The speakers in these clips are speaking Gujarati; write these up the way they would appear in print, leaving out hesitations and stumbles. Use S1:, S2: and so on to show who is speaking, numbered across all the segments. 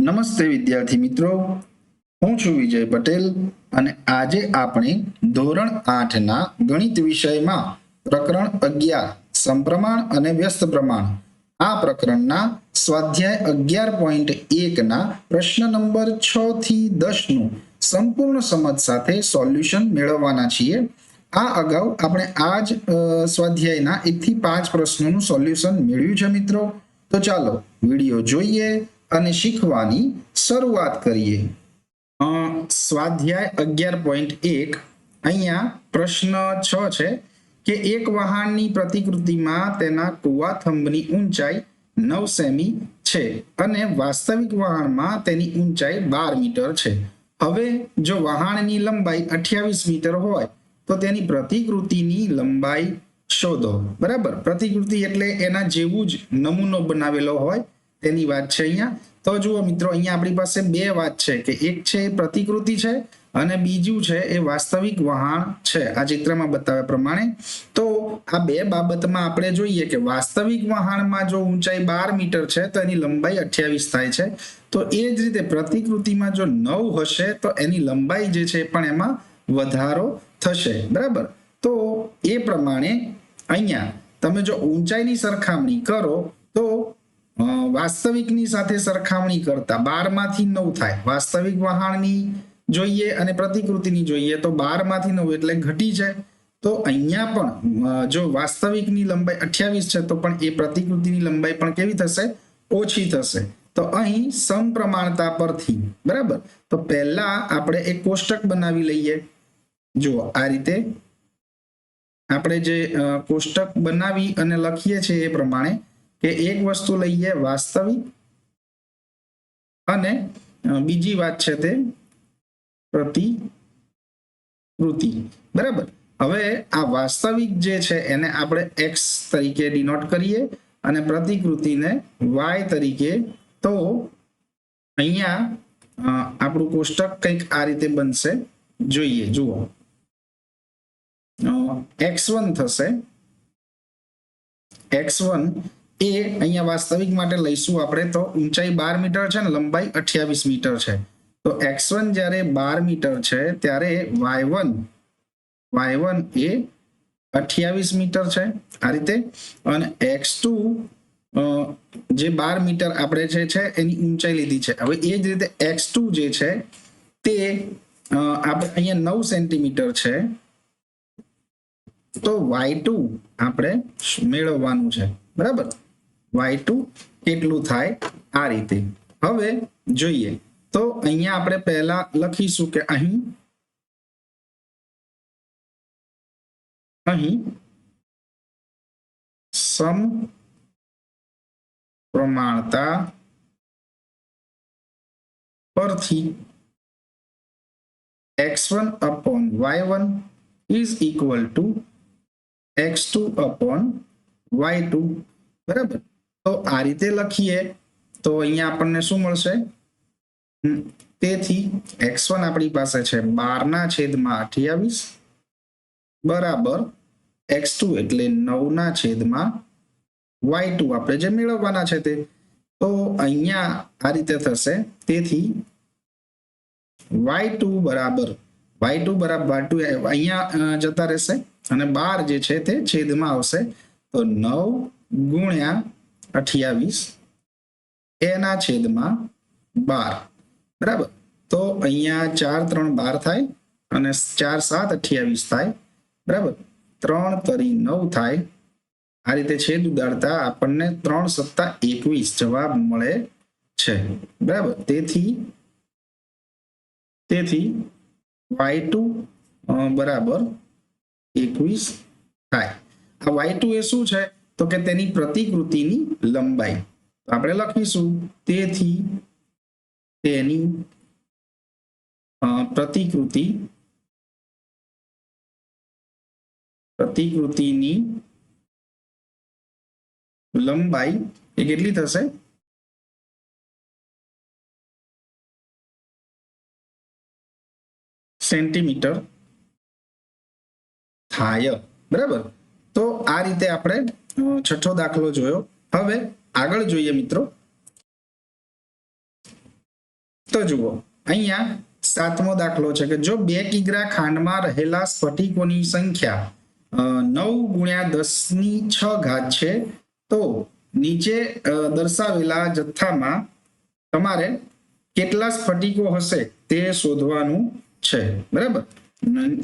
S1: નમસ્તે વિદ્યાર્થી મિત્રો, હું છું વિજય પટેલ અને આજે આપણે ધોરણ 8 ના ગણિત વિષયમાં પ્રકરણ 11 સમપ્રમાણ અને વ્યસ્ત પ્રમાણ આ પ્રકરણના સ્વાધ્યાય 11.1 ના પ્રશ્ન નંબર 6 થી 10 નું સંપૂર્ણ સમજ સાથે સોલ્યુશન મેળવવાના છીએ। આ અગાઉ આપણે આ જ સ્વાધ્યાયના 1 થી 5 પ્રશ્નોનું સોલ્યુશન મેળવ્યું છે મિત્રો। તો ચાલો વિડિયો જોઈએ અને શીખવાની શરૂઆત કરીએ। સ્વાધ્યાય 11.1 અહીંયા પ્રશ્ન 6 છે કે એક વહાણની પ્રતિકૃતિમાં તેના કુવા થંભની ઊંચાઈ 9 સેમી છે અને વાસ્તવિક વહાણમાં તેની ઊંચાઈ 12 મીટર છે। હવે જો વહાણની લંબાઈ 28 મીટર હોય તો તેની પ્રતિકૃતિની લંબાઈ શોધો। બરાબર, પ્રતિકૃતિ એટલે એના જેવું જ નમૂનો બનાવેલો હોય તેની વાત છે અહીંયા। તો જુઓ મિત્રો, અહીંયા આપણી પાસે બે વાત છે કે એક છે પ્રતિકૃતિ છે અને બીજું છે એ વાસ્તવિક વહાણ છે આ ચિત્રમાં બતાવ્યા પ્રમાણે। તો આ બે બાબતમાં આપણે જોઈએ કે વાસ્તવિક વહાણમાં જો ઊંચાઈ 12 મીટર છે તો એની લંબાઈ 28 થાય છે। તો એ જ રીતે પ્રતિકૃતિમાં જો 9 હશે તો એની લંબાઈ જે છે પણ એમાં વધારો થશે। બરાબર, તો એ પ્રમાણે અહીંયા તમે જો ઊંચાઈની સરખામણી કરો તો વાસ્તવિકની સાથે સરખામણી કરતા 12 માંથી 9 થાય। વાસ્તવિક વહાણની જોઈએ અને પ્રતિકૃતિની જોઈએ તો 12 માંથી 9 એટલે ઘટી છે। તો અહીંયા પણ જો વાસ્તવિકની લંબાઈ 28 છે તો પણ એ પ્રતિકૃતિની લંબાઈ પણ કેવી થશે? ઓછી થશે। તો અહીં સમપ્રમાણતા પરથી બરાબર, તો પહેલા આપણે એક કોષ્ટક બનાવી લઈએ। જુઓ, આ રીતે આપણે જે કોષ્ટક બનાવી અને લખીએ છીએ એ પ્રમાણે કે એક વસ્તુ લઈએ વાસ્તવિક અને બીજી વાત છે તે પ્રતિકૃતિ। બરાબર, હવે આ વાસ્તવિક જે છે એને આપણે x તરીકે ડિનોટ કરીએ અને પ્રતિકૃતિને y તરીકે। તો અહીંયા આપણું કોષ્ટક કંઈક આ રીતે બનશે, જોઈએ। જુઓ, x1 થશે। x1 એ અહીંયા વાસ્તવિક માટે લઈશું આપણે તો ઊંચાઈ 12 મીટર છે ને લંબાઈ 28 મીટર છે। તો x1 જ્યારે 12 મીટર છે ત્યારે y1 એ 28 મીટર છે આ રીતે। અને x2 જે 12 મીટર આપણે જે છે એની ઊંચાઈ લીધી છે। હવે એ જ રીતે x2 જે છે તે આપણે અહીંયા 9 સેન્ટીમીટર છે તો y2 આપણે મેળવવાનું છે। બરાબર, y2 કેટલું થાય આ રીતે। હવે જોઈએ તો અહીંયા આપણે પહેલા લખીશું કે અહીં સમપ્રમાણતા પરથી x1 upon y1 is equal to x2 upon y2। બરાબર, તો આ રીતે લખીએ તો અહીંયા આપણને શું મળશે? તેથી x1 આપણી પાસે છે 12/28 બરાબર x2 એટલે 9/y2 આપણે જે મેળવવાના છે તે। તો અહીંયા આ રીતે થશે, તેથી y2 બરાબર અહીંયા જતા રહેશે અને 12 જે છે તે છેદમાં આવશે। તો 9/28 એના છેદમાં 12। બરાબર, તો અહીંયા 4 3 12 થાય અને 4 7 28 થાય। બરાબર, 3 તરી 9 થાય। આ રીતે છેદ ઉડાડતા આપણને 3 + 21 જવાબ મળે છે। બરાબર, તેથી y2 બરાબર 21 થાય। આ y2 એ શું છે તો કે તેની પ્રતિકૃતિની લંબાઈ। આપણે લખીશું તેથી તેની પ્રતિકૃતિની લંબાઈ એ કેટલી થશે? સેન્ટીમીટર થાય। બરાબર, તો આ રીતે આપણે છઠ્ઠો દાખલો જોયો। હવે આગળ જોઈએ મિત્રો। તો જુઓ અહીંયા 7મો દાખલો છે કે જો 2 કિગ્રા ખાંડમાં રહેલા સ્ફટિકોની સંખ્યા 9 ગુણ્યા 10⁶ છે તો નીચે દર્શાવેલા જથ્થામાં તમારે કેટલા સ્ફટિકો હશે તે શોધવાનું છે બરાબર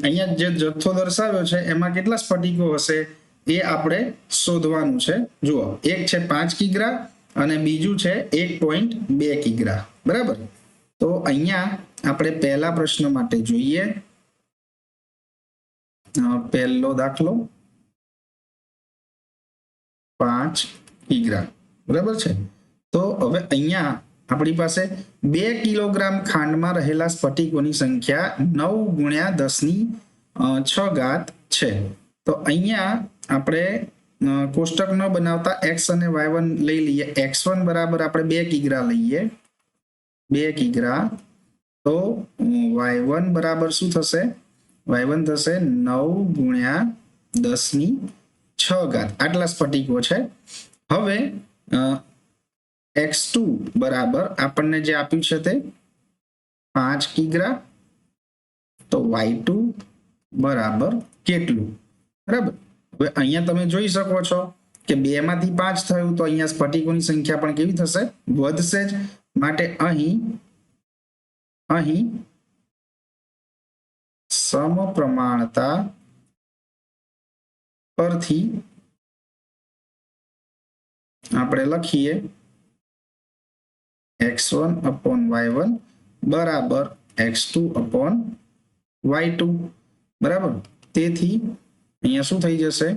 S1: અહીંયા જે જથ્થો દર્શાવ્યો છે એમાં કેટલા સ્ફટિકો હશે એ આપણે શોધવાનું છે જુઓ એક છે 5 કિગ્રા અને બીજું છે 1.2 કિગ્રા બરાબર તો અહીંયા આપણે પહેલા પ્રશ્ન માટે જોઈએ પહેલો દાખલો 5 કિગ્રા બરાબર છે તો હવે અહીંયા આપણી પાસે 2 કિલોગ્રામ ખાંડમાં રહેલા સ્ફટિકોની સંખ્યા 9 ગુણ્યા 10⁶ છે તો અહીંયા આપણે કોષ્ટક ન બનાવતા x અને y1 લઈ લઈએ x1 બરાબર આપણે 2 કિગ્રા લઈએ 2 કિગ્રા તો y1 બરાબર શું થશે y1 થશે 9 ગુણ્યા 10⁶ આટલા સ્ફટિકો છે હવે x2 બરાબર આપણને જે આપ્યું છે તે 5 કિગ્રા તો y2 બરાબર કેટલું બરાબર હવે અહીંયા તમે જોઈ શકો છો કે 2 માંથી 5 થયું તો અહીંયા સ્ફટિકોની સંખ્યા પણ કેવી થશે વધશે જ માટે અહીં સમપ્રમાણતા પરથી આપણે લખીએ x1/y1 બરાબર x2/y2 બરાબર તેથી અહીંયા શું થઈ જશે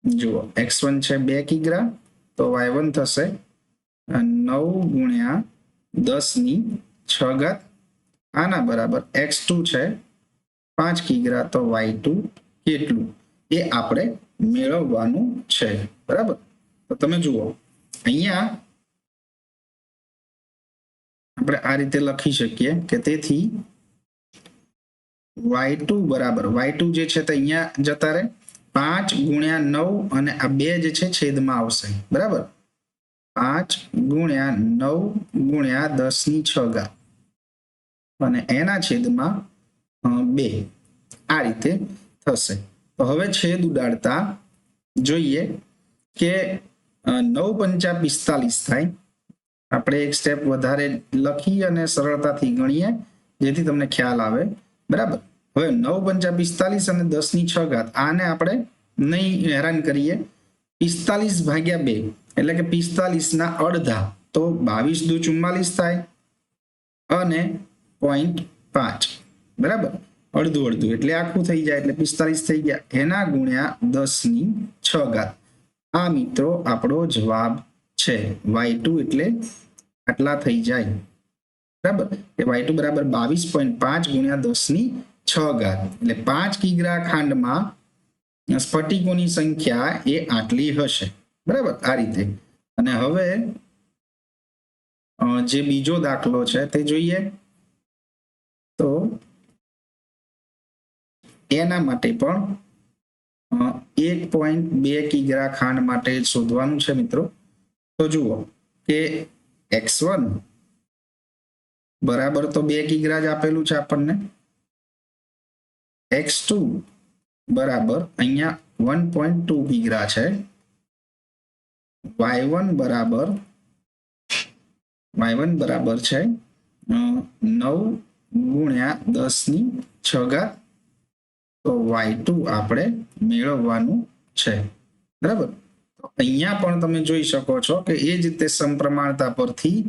S1: જુઓ x1 છે 2 કિગ્રા તો y1 થશે 9 ગુણ્યા 10⁶ આના બરાબર x2 છે 5 કિગ્રા તો y2 કેટલું એ આપણે મેળવવાનું છે બરાબર તો તમે જુઓ અહીંયા આપણે આ રીતે લખી શકીએ કે તેથી y2 બરાબર y2 જે છે તે અહીંયા જતા રહે 5 ગુણ્યા 9 અને આ 2 જે છે છેદમાં આવશે બરાબર 5 ગુણ્યા 9 ગુણ્યા 10⁶ અને એના છેદમાં 2 આ રીતે થશે તો હવે છેદ ઉડાડતા જોઈએ કે 9×5 = 45 થાય આપણે એક સ્ટેપ વધારે લખી અને સરળતાથી ગણીએ જેથી તમને ખ્યાલ આવે બરાબર હવે 9×5 = 45 અને 10⁶ આને આપણે નહીં હેરાન કરીએ 45/2 એટલે કે 45 ના અડધા તો 22 × 2 = 44 થાય અને 0.5 બરાબર અડધું એટલે આખું થઈ જાય એટલે 45 થઈ ગયા એના ગુણ્યા 10⁶ આ મિત્રો આપણો જવાબ છે y2 એટલે આટલા થઈ જાય બરાબર કે y2 બરાબર 22.5 ગુણ્યા 10⁶ એટલે 5 કિગ્રા ખાંડમાં સ્ફટિકોની સંખ્યા એ આટલી હશે બરાબર આ રીતે અને હવે જે બીજો દાખલો છે તે જોઈએ તો એના માટે પણ 1.2 કિગ્રા ખાંડ માટે શોધવાનું છે મિત્રો તો જુઓ કે x1 બરાબર તો 2 કિગ્રા જ આપેલું છે આપણને x2 બરાબર અહીંયા 1.2 કિગ્રા છે y1 બરાબર છે 9 ગુણ્યા 10⁶ તો y2 આપણે મેળવવાનું છે બરાબર તો અહીંયા પણ તમે જોઈ શકો છો કે એ જ રીતે સમપ્રમાણતા પરથી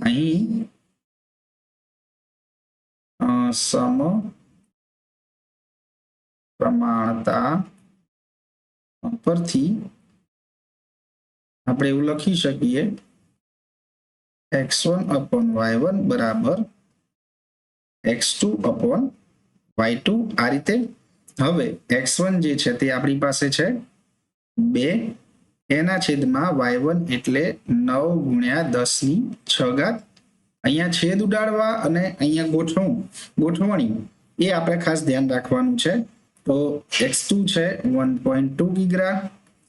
S1: અહીં સમપ્રમાણતા પરથી આપણે એવું લખી શકીએ x1/y1 બરાબર x2/y2 આ રીતે હવે x1 જે છે તે આપણી પાસે છે 2 એના છેદમાં y1 એટલે 9 ગુણ્યા 10⁶ અહીંયા છેદ ઉડાડવા અને અહીંયા ગોઠવણી એ આપણે ખાસ ધ્યાન રાખવાનું છે તો x2 છે 1.2 કિગ્રા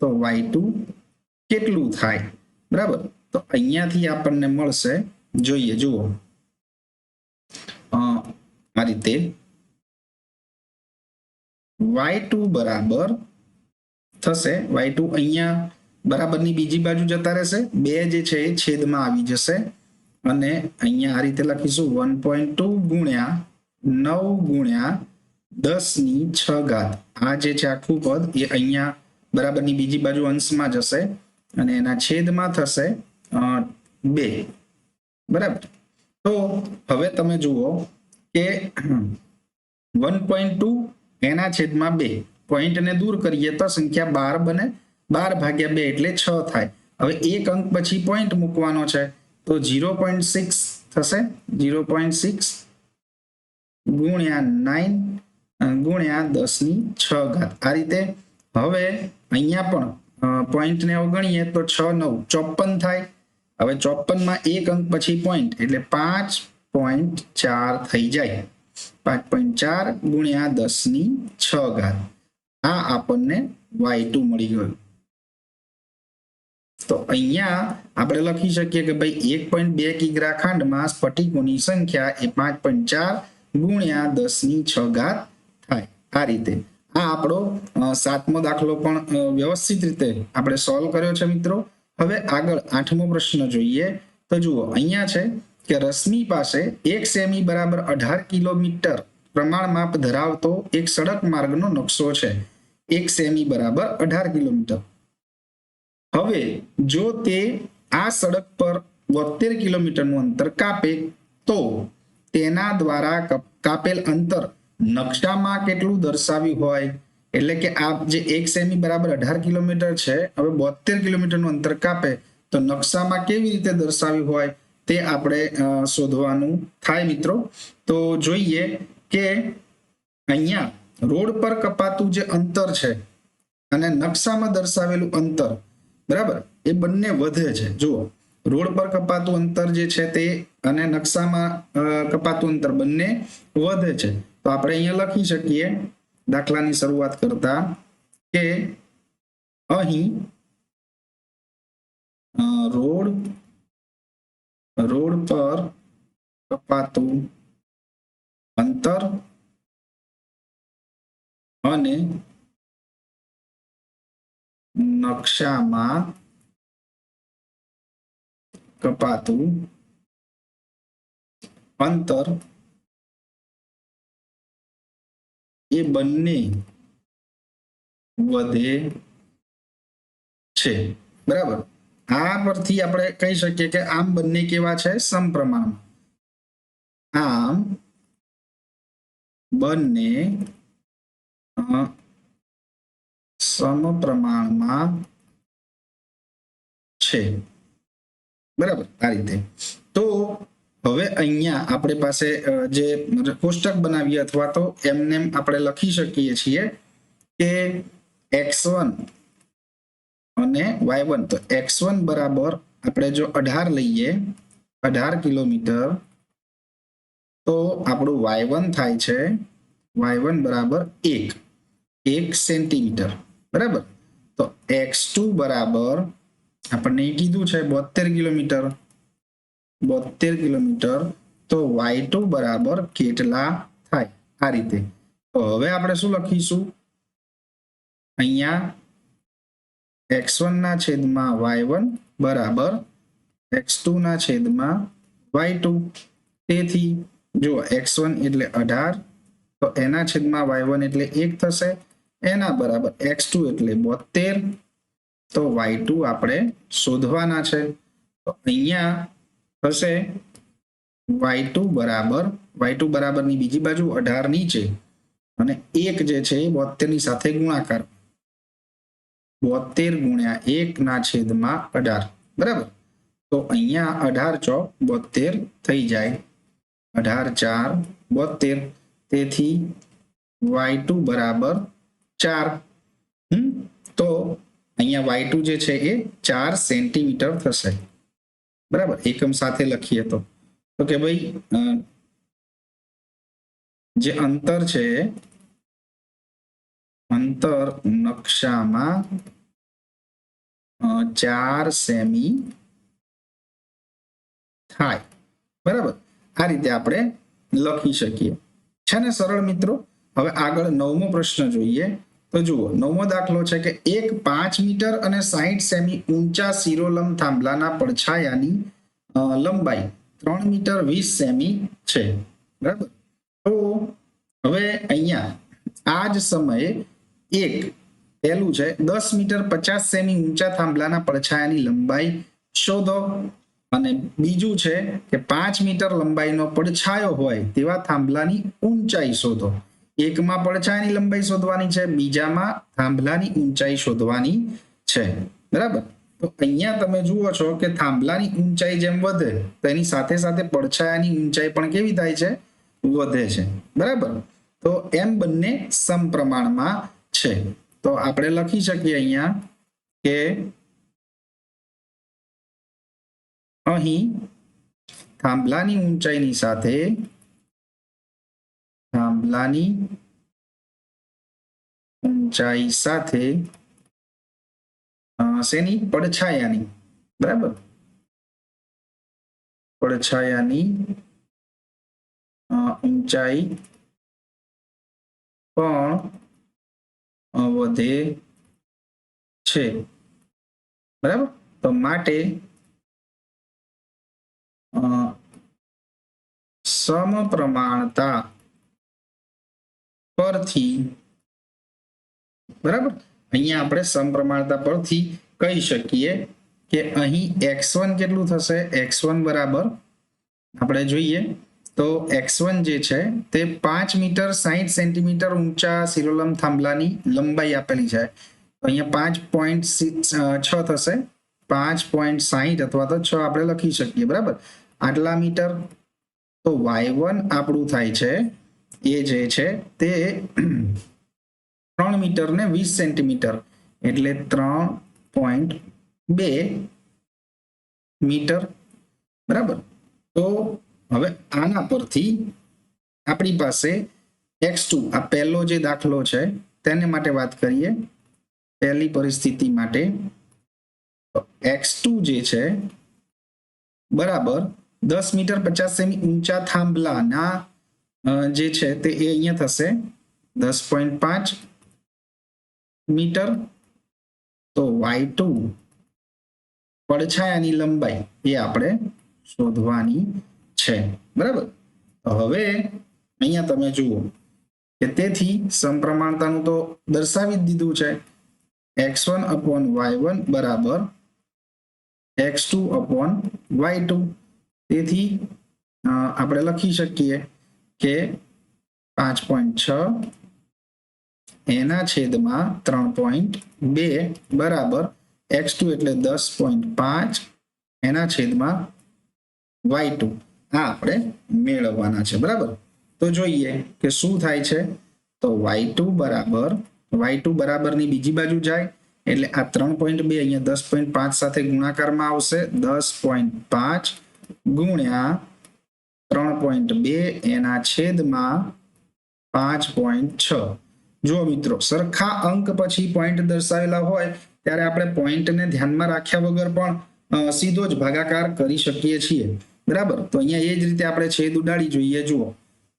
S1: તો y2 કેટલું થાય બરાબર તો અહીંયાથી આપણને મળશે જોઈએ જુઓ આ રીતે y2 બરાબર થશે y2 અહીંયા બરાબરની બીજી બાજુ જતા રહેશે, 2 જે છે એ છેદમાં આવી જશે અને અહીંયા આ રીતે લખીશું 1.2 ગુણ્યા 9 ગુણ્યા 10⁶ આ જે છે આખું પદ એ અહીંયા બરાબરની બીજી બાજુ અંશમાં જશે અને એના છેદમાં થશે 2 બરાબર. તો હવે તમે જુઓ કે 1.2 એના છેદમાં 2 પોઈન્ટને દૂર કરીએ તો સંખ્યા 12 બને, 12 ભાગ્યા 2 એટલે 6 થાય. હવે એક અંક પછી પોઈન્ટ મૂકવાનો છે તો 0.6 થશે, 0.6 ગુણ્યા 9 ગુણ્યા 10⁶ આ રીતે. હવે અહીંયા પણ પોઈન્ટને અવગણીએ તો 6 9 54 થાય. હવે 54 માં એક અંક પછી પોઈન્ટ એટલે 5.4 થઈ જાય, 5.4 ગુણ્યા 10⁶ આ આપણને y2 મળી ગયું. તો અહીંયા આપણે લખી શકીએ કે ભાઈ 1.2 કિગ્રા ખાંડમાં સ્ફટિકોની સંખ્યા એ 5.4 ગુણ્યા 10⁶ થાય. આ રીતે આ આપણો 7મો દાખલો પણ વ્યવસ્થિત રીતે આપણે સોલ્વ કર્યો છે મિત્રો. હવે આગળ 8મો પ્રશ્ન જોઈએ તો જુઓ અહીંયા છે કે રશ્મિ પાસે 1 સેમી બરાબર 18 કિલોમીટર પ્રમાણ માપ ધરાવતો એક સડક માર્ગનો નકશો છે. 1 સેમી બરાબર 18 કિલોમીટર. હવે જો તે આ સડક પર 72 કિલોમીટરનું અંતર કાપે તો તેના દ્વારા કાપેલ અંતર નકશામાં કેટલું દર્શાવ્યું હોય? એટલે કે આ જે 1 સેમી બરાબર 18 કિલોમીટર છે, હવે 72 કિલોમીટરનું અંતર કાપે તો નકશામાં કેવી રીતે દર્શાવ્યું હોય તે આપણે શોધવાનું થાય મિત્રો. તો જોઈએ કે અહીંયા રોડ પર કપાતું જે અંતર છે અને નકશામાં દર્શાવેલું અંતર બરાબર એ બંને વધે છે. જુઓ રોડ પર કપાતું અંતર જે છે તે અને નકશામાં કપાતું અંતર બંને વધે છે. તો આપણે અહીંયા લખી શકીએ દાખલાની શરૂઆત કરતા કે અહીં રોડ પર કપાતું અંતર અને નકશામાં કપાતું અંતર એ બંને વધે છે બરાબર. આ પરથી આપણે કહી શકીએ કે આમ બંને કેવા છે? સમપ્રમાણમાં. આમ બંને સમપ્રમાણમાં છે બરાબર. આ રીતે તો હવે અહીંયા આપણે પાસે જે કોષ્ટક બનાવીએ અથવા તો એમને આપણે લખી શકીએ છીએ કે x1 અને y1. તો x1 બરાબર આપણે જો 18 લઈએ, 18 કિલોમીટર, તો આપણું y1 થાય છે y1 બરાબર 1 સેન્ટીમીટર બરાબર. તો x2 બરાબર આપણને કીધું છે 72 કિલોમીટર, 72 કિલોમીટર. તો y2 બરાબર કેટલા થાય? આ રીતે. તો હવે આપણે શું લખીશું? અહીંયા x1 ના છેદમાં y1 બરાબર x2 ના છેદમાં y2. તેથી જો x1 એટલે 18, તો એના છેદમાં y1 એટલે 1 થશે, એના બરાબર x2 એટલે 72. તો y2 આપણે શોધવાના છે. તો અહીંયા થશે y2 બરાબરની બીજી બાજુ 18 નીચે અને 1 જે છે એ 72 ની સાથે ગુણાકાર, 72 ગુણ્યા 1 ના છેદમાં 18 બરાબર. તો અહીંયા 18 ચોક 72 થઈ જાય, 18 4 72. તેથી y2 બરાબર 4. તો અહીંયા y2 જે છે એ 4 સેન્ટીમીટર થશે બરાબર. એકમ સાથે લખીએ તો કે ભાઈ જે અંતર છે, અંતર નકશામાં 4 સેમી થાય બરાબર, આ રીતે આપણે લખી શકીએ છે ને સરળ મિત્રો. હવે આગળ 9મો પ્રશ્ન જોઈએ. તો જુઓ, 9મો દાખલો છે કે એક 5 મીટર અને 60 સેમી ઊંચા શિરોલંબ થાંભલાના પડછાયાની લંબાઈ 3 મીટર 20 સેમી છે. બરાબર, તો હવે અહીંયા આ જ સમયે એક પહેલું છે 10 મીટર 50 સેમી ઊંચા થાંભલાના પડછાયાની લંબાઈ શોધો, અને બીજું છે કે 5 મીટર લંબાઈનો પડછાયો હોય તેવા થાંભલાની ઊંચાઈ શોધો. એકમાં પડછાયાની લંબાઈ શોધવાની છે, બીજામાં થાંભલાની ઊંચાઈ શોધવાની છે. બરાબર, તો અહીંયા તમે જુઓ છો કે થાંભલાની ઊંચાઈ જેમ વધે તેની સાથે સાથે પડછાયાની ઊંચાઈ પણ કેવી થાય છે? વધે છે. બરાબર, તો એમ બંને સમપ્રમાણમાં છે. તો આપણે લખી શકીએ અહીંયા કે અહીં થાંભલાની ઊંચાઈની સાથે શેની? પડછાયાની. બરાબર, પડછાયાની ઊંચાઈ પણ વધે છે. બરાબર, તો માટે સમપ્રમાણતા પરથી, બરાબર, અહીંયા આપણે સમપ્રમાણતા પરથી કહી શકીએ કે અહીં x1 કેટલું થશે? x1 બરાબર આપણે જોઈએ તો x1 જે છે તે 5 મીટર 60 સેન્ટીમીટર ઊંચા શિરોલંબ થાંભલાની લંબાઈ આપેલી છે. તો અહીંયા 5.6 થશે, 5.60 અથવા તો 6 આપણે લખી શકીએ. બરાબર, આટલા મીટર. તો y1 આપણું થાય છે એ જે છે તે 3 મીટર ને 20 સેન્ટીમીટર એટલે 3.2 મીટર. બરાબર, તો હવે આના પરથી આપણી પાસે x2 આ પહેલો જે દાખલો છે તેને માટે વાત કરીએ. પહેલી પરિસ્થિતિ માટે x2 જે છે બરાબર 10 મીટર 50 સેમી ઊંચા થાંભલાના જે છે તે એ અહીંયા થશે 10.5 મીટર. તો y2 પડછાયાની લંબાઈ એ આપણે શોધવાની છે. બરાબર, હવે અહીંયા તમે જુઓ કે તેથી સમપ્રમાણતાનું તો દર્શાવી જ દીધું છે. x1 upon y1 બરાબર x2 upon y2. તેથી આપણે લખી શકીએ કે 5.6 એના છેદમાં 3.2 બરાબર x2 એટલે 10.5 એના છેદમાં y2. આ આપણે મેળવવાના છે. બરાબર, તો જોઈએ કે શું થાય છે. તો y2 બરાબરની બીજી બાજુ જાય એટલે આ 3.2 અહીંયા 10.5 સાથે ગુણાકારમાં આવશે. 10.5 ગુણ્યા 3.2 એના છેદમાં 5.6. જો મિત્રો સરખા અંક પછી પોઈન્ટ દર્શાવેલા હોય ત્યારે આપણે પોઈન્ટને ધ્યાનમાં રાખ્યા વગર પણ સીધો જ ભાગાકાર કરી શકીએ છીએ. બરાબર, તો અહીંયા એ જ રીતે આપણે છેદ ઉડાડી જોઈએ. જુઓ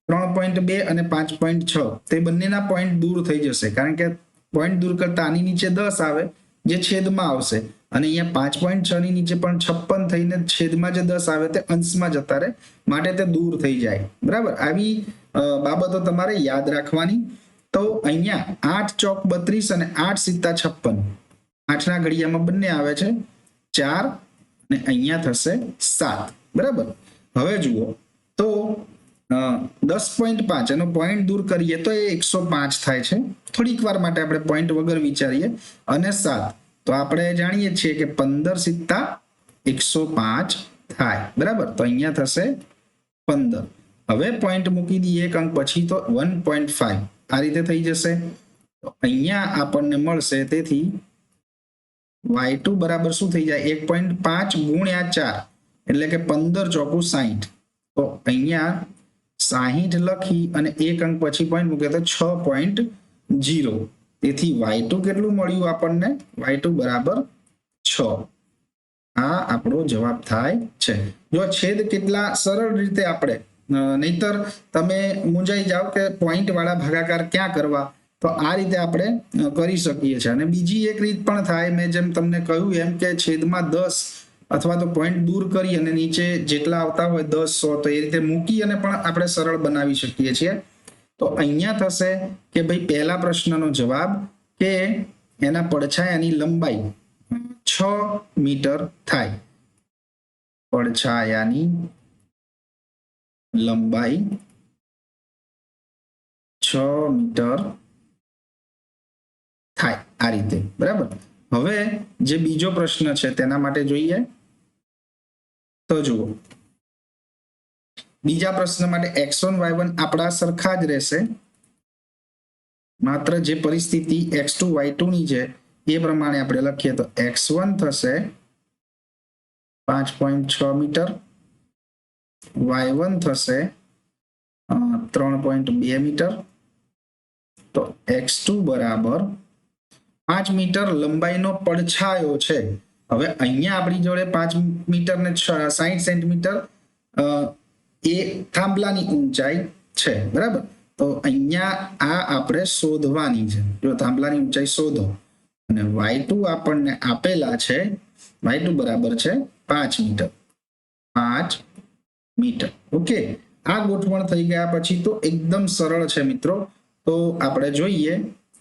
S1: 3.2 અને 5.6 તે બંનેના પોઈન્ટ દૂર થઈ જશે, કારણ કે પોઈન્ટ દૂર કરતા આની નીચે 10 આવે જે છેદમાં આવશે, અને અહીંયા 5.6 ની નીચે પણ 56 થઈને છેદમાં જે 10 આવે તે અંશમાં જતા રહે, માટે તે દૂર થઈ જાય. બરાબર, આવી બાબતો તમારે યાદ રાખવાની. તો અહીંયા 8 ચોક 32 અને 8 સિત્તા 56, 8 ના ઘડિયામાં બંને આવે છે 4 અને અહીંયા થશે 7. બરાબર, હવે જુઓ તો 10.5 એનો પોઈન્ટ દૂર કરીએ તો એ 105 થાય છે. થોડીક વાર માટે આપણે પોઈન્ટ વગર વિચારીએ, અને 7 તો આપણે જાણીએ છીએ કે 15 સિત્તા 105 થાય. બરાબર, તો અહીંયા થશે 15. હવે પોઈન્ટ મૂકી દઈએ એક અંક પછી તો 1.5 આ રીતે થઈ જશે. તો અહીંયા આપણને મળશે, તેથી y2 બરાબર શું થઈ જાય? 1.5 ગુણ્યા 4 એટલે કે 15 ચોકું 60. તો અહીંયા 60 લખી અને એક અંક પછી પોઈન્ટ મૂકે તો 6.0. તેથી y2 કેટલું મળ્યું આપણને? y2 બરાબર 6. આ આપણો જવાબ થાય છે. જો છેદ કેટલા સરળ રીતે આપણે નહીતર તમે મૂંઝાઈ જાઓ કે પોઈન્ટ વાળા ભાગાકાર ક્યાં કરવા, તો આ રીતે આપણે કરી શકીએ છીએ. અને બીજી એક રીત પણ થાય, મેં જેમ તમને કહ્યું એમ કે છેદમાં 10 અથવા તો પોઈન્ટ દૂર કરી અને નીચે જેટલા આવતા હોય 10 100 તો એ રીતે મૂકી અને પણ આપણે સરળ બનાવી શકીએ છીએ. તો અહીંયા થશે કે ભાઈ પહેલા પ્રશ્નનો જવાબ કે એના પડછાયાની લંબાઈ 6 મીટર થાય. પડછાયાની લંબાઈ 6 મીટર થાય આ રીતે. બરાબર. હવે જે બીજો પ્રશ્ન છે તેના માટે જોઈએ. તો જુઓ, બીજા પ્રશ્ન માટે x1 y1 આપણા સરખા જ રહેશે, માત્ર જે પરિસ્થિતિ x2 y2 ની છે એ પ્રમાણે આપણે લખીએ તો x1 થશે 5.6 મીટર, y1 થશે 3.2 મીટર. તો x2 બરાબર 5 મીટર લંબાઈનો પડછાયો છે. હવે અહીંયા આપણી જોડે 5 મીટર ને 60 સેન્ટીમીટર એ થાંભલાની ઊંચાઈ છે. બરાબર. તો અહીંયા આ આપણે શોધવાની છે. જો થાંભલાની ઊંચાઈ શોધો અને y2 આપણને આપેલા છે, y2 બરાબર છે 5 મીટર. 5 મીટર. ઓકે, આ ગોઠવણ થઈ ગયા પછી તો એકદમ સરળ છે મિત્રો. તો આપણે જોઈએ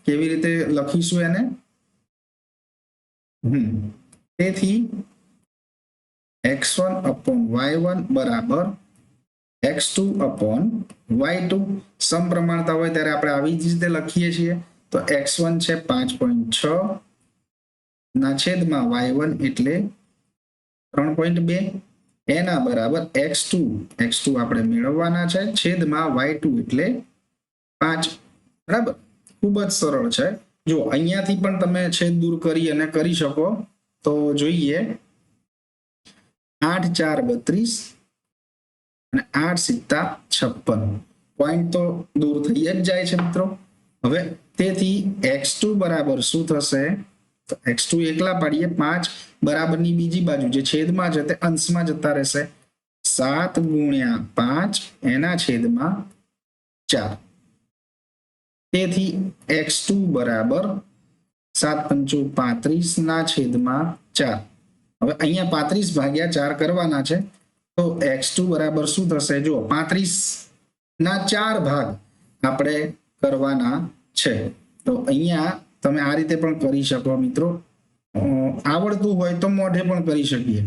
S1: કેવી રીતે લખીશું એને. તેથી x1 upon y1 બરાબર x2 upon y2. સમપ્રમાણતા હોય ત્યારે આપણે આવી જ રીતે લખીએ છીએ. તો x1 છે 5.6 ના છેદમાં y1 એટલે 3.2 એના બરાબર x2 આપણે મેળવવાના છે છેદમાં y2 એટલે 5. બરાબર. ખૂબ જ સરળ છે. જો અહીંયાથી પણ તમે છેદ દૂર કરી અને કરી શકો. તો જોઈએ 8 4 32 અને 8 સિત્તા 56. પોઈન્ટ તો દૂર થઈ જ જાય છે મિત્રો. હવે તેથી x2 બરાબર શું થશે? તો x2 એકલા પાડીએ, 5 બરાબરની બીજી બાજુ જે છેદમાં છે તે અંશમાં જતા રહેશે. 7 ગુણ્યા 5 એના છેદમાં 4. તેથી x2 બરાબર 7 પંચું 35 ના છેદમાં 4. હવે અહીંયા 35 ભાગ્યા 4 કરવાના છે. તો x2 બરાબર શું થશે? જો 35 ના 4 ભાગ આપણે કરવાના છે. તો અહીંયા તમે આ રીતે પણ કરી શકો મિત્રો. આવડતું હોય તો મોઢે પણ કરી શકીએ.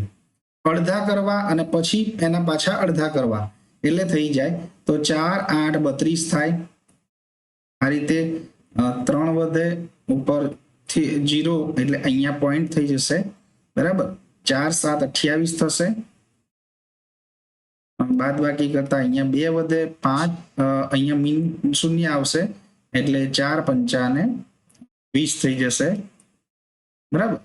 S1: અડધા કરવા અને પછી એના પાછા અડધા કરવા એટલે થઈ જાય. તો 4 8 32 થાય. આ રીતે 3 વધે ઉપરથી 0 એટલે અહીંયા પોઈન્ટ થઈ જશે. બરાબર. 4 7 28 થશે. બાદ બાકી કરતા અહીંયા 2 વધે 5, અહીંયા મીન શૂન્ય આવશે એટલે 4 પંચા 20 થઈ જશે. બરાબર.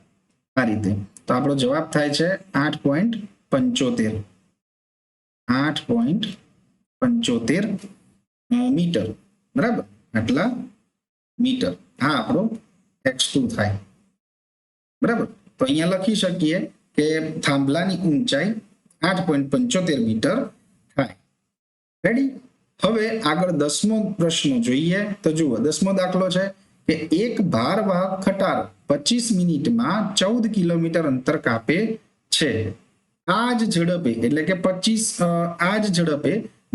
S1: આ રીતે તો આપણો જવાબ થાય છે 8.75. 8.75 મીટર. બરાબર. આટલા મીટર. આ આપણો x2 થાય. બરાબર. તો અહીંયા લખી શકીએ કે થાંભલાની ઊંચાઈ 8.75 મીટર થાય. રેડી. હવે આગળ 10મો પ્રશ્ન જોઈએ. તો જુઓ, 10મો દાખલો છે કે એક ભારવાહક ખટારો 25 મિનિટમાં 14 કિલોમીટર અંતર કાપે છે. આ જ ઝડપે એટલે કે 25 આ જ ઝડપે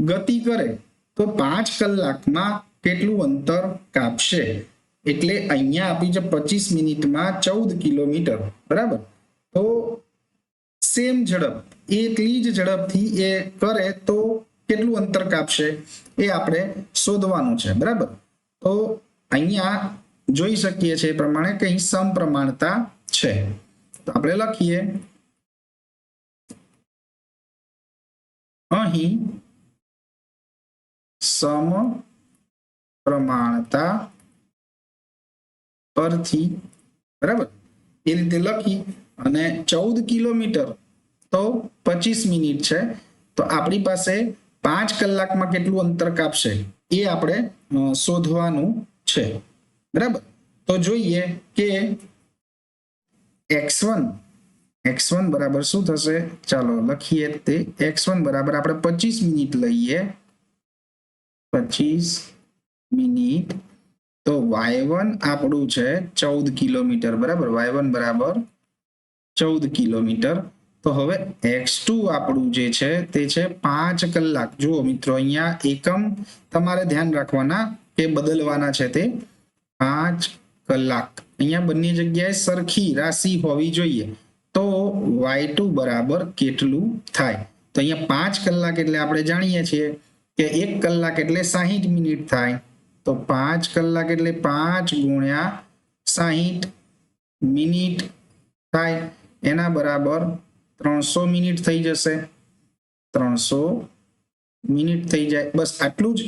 S1: ગતિ કરે તો 5 કલાકમાં કેટલું અંતર કાપશે? એટલે અહીંયા આપી છે 25 મિનિટમાં 14 કિલોમીટર. બરાબર. તો સેમ ઝડપ, એટલી જ ઝડપથી એ કરે તો કેટલું અંતર કાપશે એ આપણે શોધવાનું છે. બરાબર. તો અહીંયા જોઈ શકીએ છીએ એ પ્રમાણે કે અહીં સમપ્રમાણતા છે. તો આપણે લખીએ અહીં સમપ્રમાણતા પરથી, બરાબર, એ રીતે લખી અને 14 કિલોમીટર તો 25 મિનિટ છે. તો આપણી પાસે 5 કલાકમાં કેટલું અંતર કાપશે એ આપણે શોધવાનું છે. બરાબર. તો જોઈએ કે x1 x1 બરાબર શું થશે? ચાલો લખીએ તે x1 બરાબર આપણે 25 મિનિટ લઈએ, 25 મિનિટ. તો y1 આપણું છે 14 કિલોમીટર, બરાબર. y1 બરાબર 14 કિલોમીટર. તો હવે x2 આપણું જે છે તે છે 5 કલાક. જુઓ મિત્રો, અહીંયા એકમ તમારે ધ્યાન રાખવાના કે બદલવાના છે, તે 5 કલાક. અહીંયા બંને જગ્યાએ સરખી રાશિ હોવી જોઈએ. તો y2 બરાબર કેટલું થાય? તો અહીંયા 5 કલાક એટલે આપણે જાણીએ છીએ કે 1 કલાક એટલે 60 મિનિટ થાય. તો 5 કલાક એટલે 5 ગુણ્યા 60 મિનિટ થાય, એના બરાબર 300 મિનિટ થઈ જશે. 300 મિનિટ થઈ જાય. બસ આટલું જ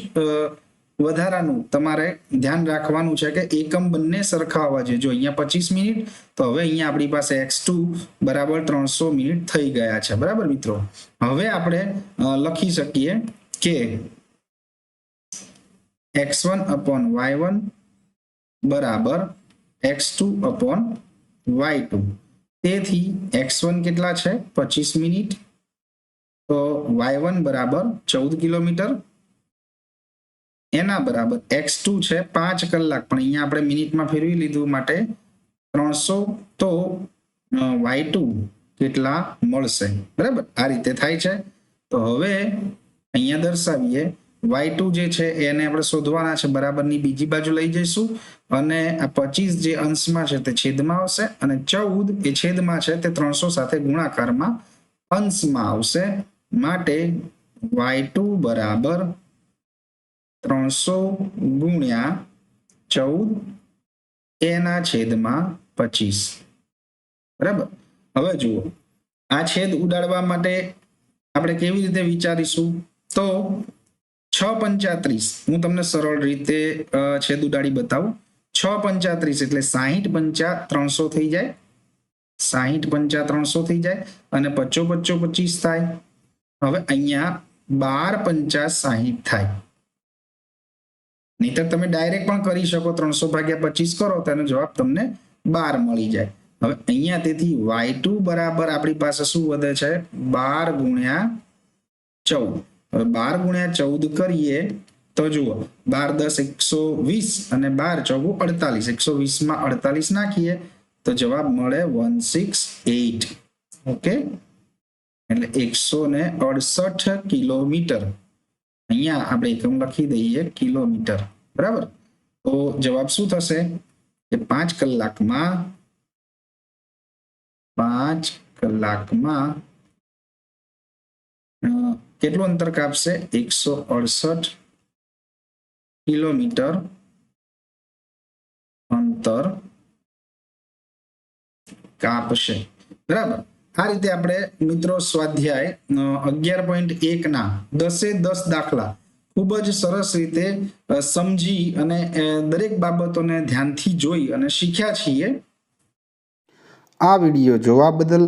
S1: વધારાનું તમારે ધ્યાન રાખવાનું છે કે એકમ બંને સરખા હોવા જોઈએ. જો અહીંયા 25 મિનિટ, તો હવે અહીંયા આપણી પાસે x2 બરાબર 300 મિનિટ થઈ ગયા છે, બરાબર મિત્રો. હવે આપણે લખી શકીએ કે x1 upon y1 બરાબર x2 upon y2. તેથી x1 કેટલા છે? 25 મિનિટ. તો y1 બરાબર 14 કિલોમીટર, એના બરાબર x2 છે 5 કલાક, પણ અહીંયા આપણે મિનિટમાં ફેરવી લીધું માટે 300. તો y2 કેટલા મળશે? બરાબર, આ રીતે થાય છે. તો હવે અહીંયા દર્શાવીએ y2 જે છે એને આપણે શોધવાના છે. બરાબરની બીજી બાજુ લઈ જઈશું અને આ 25 જે અંશમાં છે તે છેદમાં આવશે, અને 14 એ છેદમાં છે તે 300 સાથે ગુણાકારમાં અંશમાં આવશે. માટે y2 બરાબર 300 ગુણ્યા 14 એના છેદમાં 25. બરાબર. હવે જુઓ, આ છેદ ઉડાડવા માટે આપણે કેવી રીતે વિચારીશું? તો 6 × 35 હું તમને સરળ રીતે છેદ ઉડાડી બતાવું. 6 × 35 એટલે 60 × 300 થઈ જાય. 60 × 300 થઈ જાય, અને 25 × 25 થાય. હવે અહીંયા 12 × 60 થાય. નહીતર તમે ડાયરેક્ટ પણ કરી શકો. 300/25 કરો તો એનો જવાબ તમને 12 મળી જાય. હવે અહીંયા તેથી y2 બરાબર આપણી પાસે શું વધે છે? 12 ગુણ્યા 14. હવે 12 ગુણ્યા 14 કરીએ તો જુઓ, 12 × 10 120 અને 12 × 4 48. 120 માં 48 નાખીએ તો જવાબ મળે 168. ઓકે, એટલે 168 કિલોમીટર. અહીંયા આપણે એકમ લખી દઈએ કિલોમીટર, બરાબર. તો જવાબ શું થશે કે 5 કલાકમાં કેટલું અંતર કાપશે? 168 કિલોમીટર અંતર કાપશે, બરાબર. આ રીતે આપણે મિત્રો સ્વાધ્યાય 11.1 ના 10 દાખલા ખૂબ જ સરસ રીતે સમજી અને દરેક બાબતોને ધ્યાનથી જોઈ અને શીખ્યા છીએ.
S2: આ વિડીયો જોવા બદલ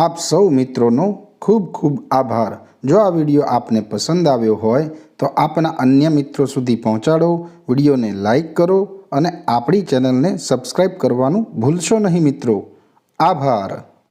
S2: આપ સૌ મિત્રોનો ખૂબ ખૂબ આભાર. જો આ વિડીયો આપને પસંદ આવ્યો હોય તો આપના અન્ય મિત્રો સુધી પહોંચાડો, વિડીયોને લાઈક કરો અને આપણી ચેનલને સબસ્ક્રાઈબ કરવાનું ભૂલશો નહીં મિત્રો. આભાર.